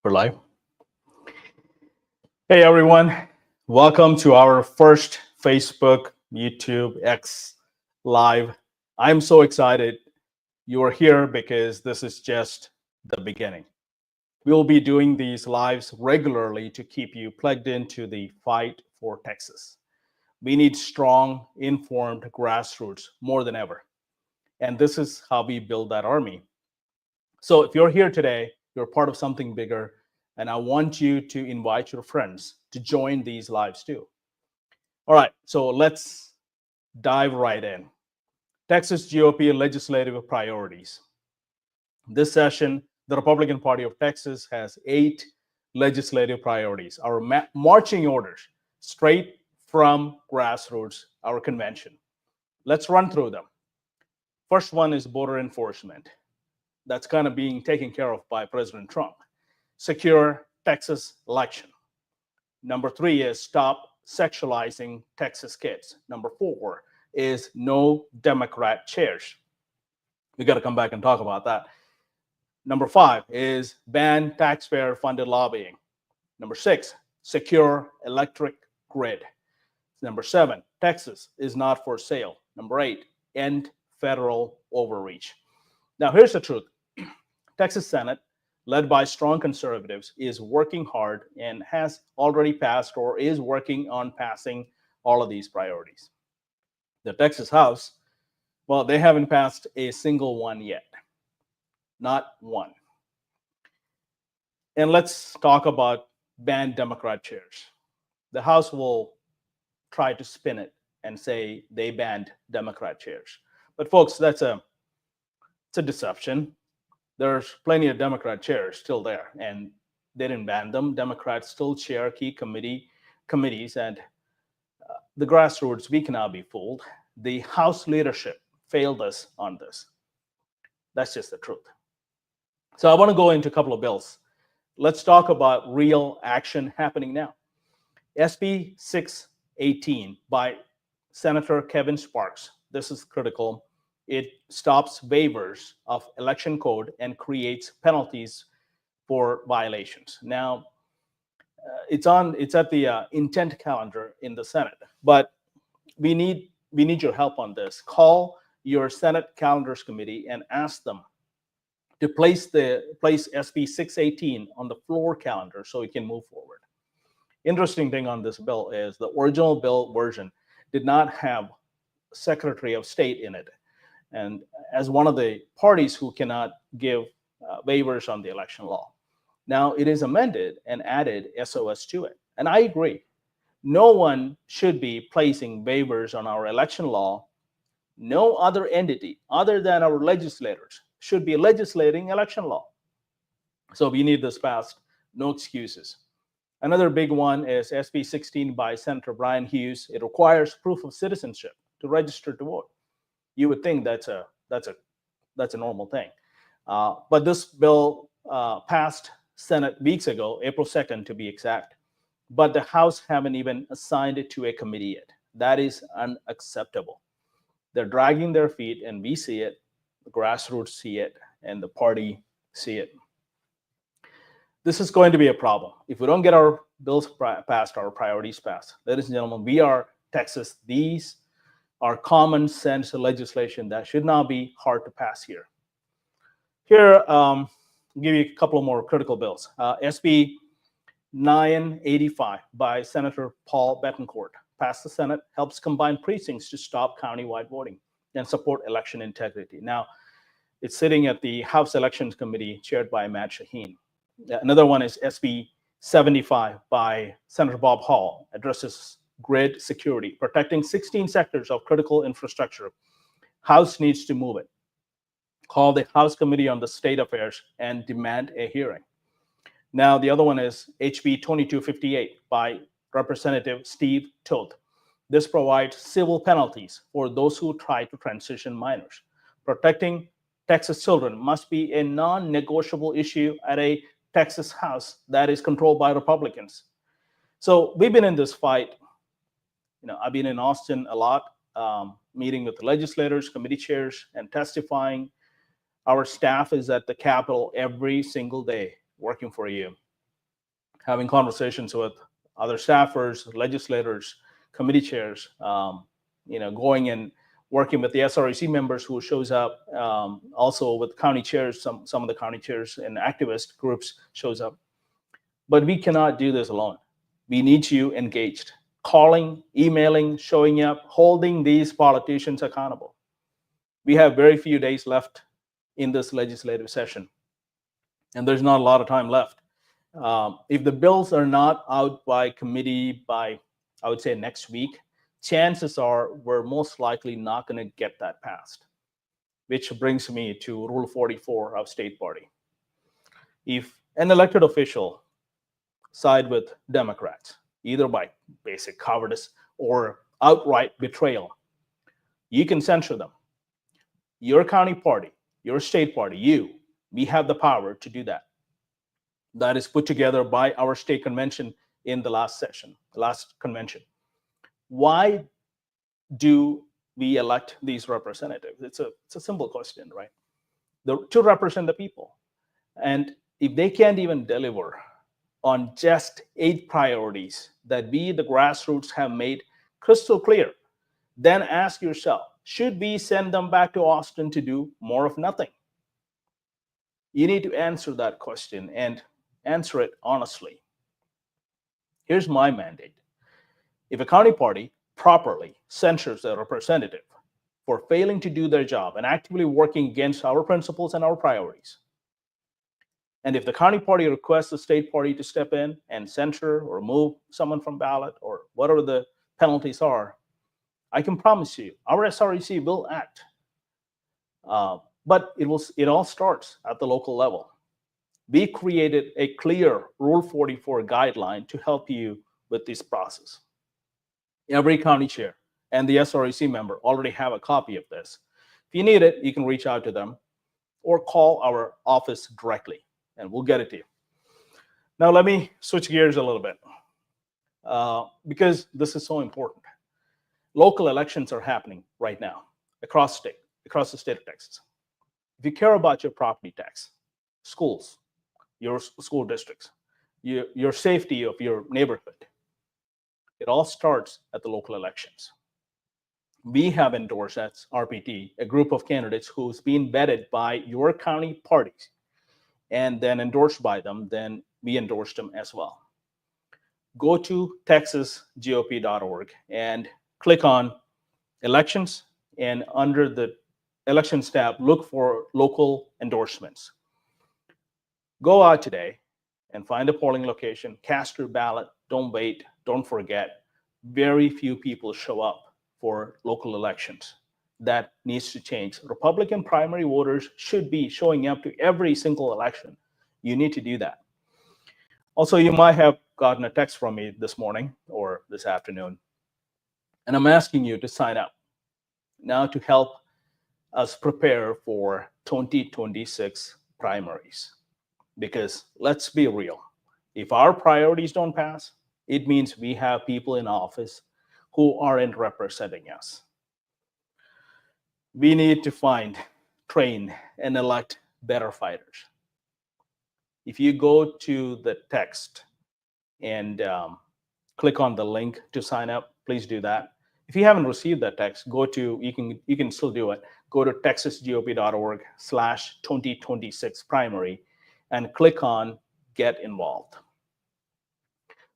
We're live. Hey everyone, welcome to our first Facebook, YouTube, X live. I'm so excited you are here because this is just the beginning. We will be doing these lives regularly to keep you plugged into the fight for Texas. We need strong, informed grassroots more than ever. And this is how we build that army. So if you're here today, you're part of something bigger, and I want you to invite your friends to join these lives too. All right, so let's dive right in. Texas GOP legislative priorities. This session, the Republican Party of Texas has 8 legislative priorities, our marching orders, straight from grassroots, our convention. Let's run through them. First one is border enforcement. That's kind of being taken care of by President Trump. Secure Texas election. Number 3 is stop sexualizing Texas kids. Number 4 is no Democrat chairs. We got to come back and talk about that. Number 5 is ban taxpayer-funded lobbying. Number 6, secure electric grid. Number 7, Texas is not for sale. Number 8, end federal overreach. Now, here's the truth. Texas Senate, led by strong conservatives, is working hard and has already passed or is working on passing all of these priorities. The Texas House, well, they haven't passed a single one yet. Not one. And let's talk about banned Democrat chairs. The House will try to spin it and say they banned Democrat chairs. But folks, it's a deception. There's plenty of Democrat chairs still there, and they didn't ban them. Democrats still chair key committees, and the grassroots, we cannot be fooled. The House leadership failed us on this. That's just the truth. So I want to go into a couple of bills. Let's talk about real action happening now. SB 618 by Senator Kevin Sparks. This is critical. It stops waivers of election code and creates penalties for violations. Now, it's at the intent calendar in the Senate, but we need your help on this. Call your Senate Calendars Committee and ask them to place SB 618 on the floor calendar so it can move forward. Interesting thing on this bill is the original bill version did not have Secretary of State in it, and as one of the parties who cannot give waivers on the election law. Now it is amended and added SOS to it. And I agree. No one should be placing waivers on our election law. No other entity other than our legislators should be legislating election law. So we need this passed. No excuses. Another big one is SB 16 by Senator Brian Hughes. It requires proof of citizenship to register to vote. You would think that's a normal thing, but this bill passed Senate weeks ago, April 2nd to be exact. But the House haven't even assigned it to a committee yet. That is unacceptable. They're dragging their feet, and we see it. The grassroots see it, and the party see it. This is going to be a problem if we don't get our bills passed, our priorities passed. Ladies and gentlemen, we are Texas. These are common sense legislation that should not be hard to pass here. Here, I'll give you a couple of more critical bills. SB 985 by Senator Paul Betancourt passed the Senate, helps combine precincts to stop countywide voting and support election integrity. Now, it's sitting at the House Elections Committee chaired by Matt Shaheen. Another one is SB 75 by Senator Bob Hall, addresses grid security, protecting 16 sectors of critical infrastructure. House needs to move it. Call the House Committee on the State Affairs and demand a hearing. Now, the other one is HB 2258 by Representative Steve Toth. This provides civil penalties for those who try to transition minors. Protecting Texas children must be a non-negotiable issue at a Texas House that is controlled by Republicans. So we've been in this fight. I've been in Austin a lot, meeting with the legislators, committee chairs, and testifying. Our staff is at the Capitol every single day working for you. having conversations with other staffers, legislators, committee chairs, going and working with the SREC members who shows up, also with county chairs, some of the county chairs and activist groups shows up. But we cannot do this alone. We need you engaged, calling, emailing, showing up, holding these politicians accountable. We have very few days left in this legislative session, and there's not a lot of time left. If the bills are not out by committee by, I would say, next week, chances are we're most likely not going to get that passed, which brings me to Rule 44 of state party. If an elected official side with Democrats, either by basic cowardice or outright betrayal, you can censure them. Your county party, your state party, we have the power to do that. That is put together by our state convention in the last convention. Why do we elect these representatives? It's a simple question, right? To represent the people. And if they can't even deliver on just 8 priorities that we, the grassroots, have made crystal clear, then ask yourself, should we send them back to Austin to do more of nothing? You need to answer that question and answer it honestly. Here's my mandate. If a county party properly censures a representative for failing to do their job and actively working against our principles and our priorities, and if the county party requests the state party to step in and censure or remove someone from ballot or whatever the penalties are, I can promise you our SREC will act. But it all starts at the local level. We created a clear Rule 44 guideline to help you with this process. Every county chair and the SREC member already have a copy of this. If you need it, you can reach out to them or call our office directly, and we'll get it to you. Now, let me switch gears a little bit because this is so important. Local elections are happening right now across the state of Texas. If you care about your property tax, schools, your school districts, your safety of your neighborhood, it all starts at the local elections. We have endorsed as RPT a group of candidates who's been vetted by your county parties and then endorsed by them, then we endorsed them as well. Go to texasgop.org and click on elections, and under the elections tab, look for local endorsements. Go out today and find a polling location, cast your ballot, don't wait, don't forget. Very few people show up for local elections. That needs to change. Republican primary voters should be showing up to every single election. You need to do that. Also, you might have gotten a text from me this morning or this afternoon, and I'm asking you to sign up now to help us prepare for 2026 primaries. Because let's be real, if our priorities don't pass, it means we have people in office who aren't representing us. We need to find, train, and elect better fighters. If you go to the text and click on the link to sign up, please do that. If you haven't received that text, you can still do it. Go to texasgop.org/2026 primary and click on Get Involved.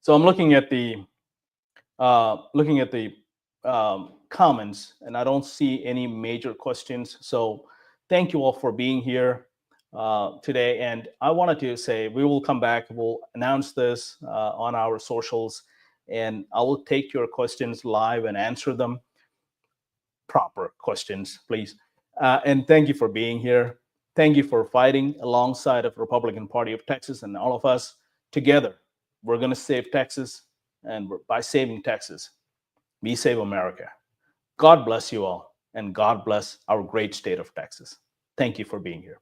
So I'm looking at the comments, and I don't see any major questions. So thank you all for being here today. And I wanted to say we will come back. We'll announce this on our socials, and I will take your questions live and answer them. Proper questions, please. And thank you for being here. Thank you for fighting alongside of Republican Party of Texas and all of us together. We're going to save Texas, and by saving Texas, we save America. God bless you all, and God bless our great state of Texas. Thank you for being here.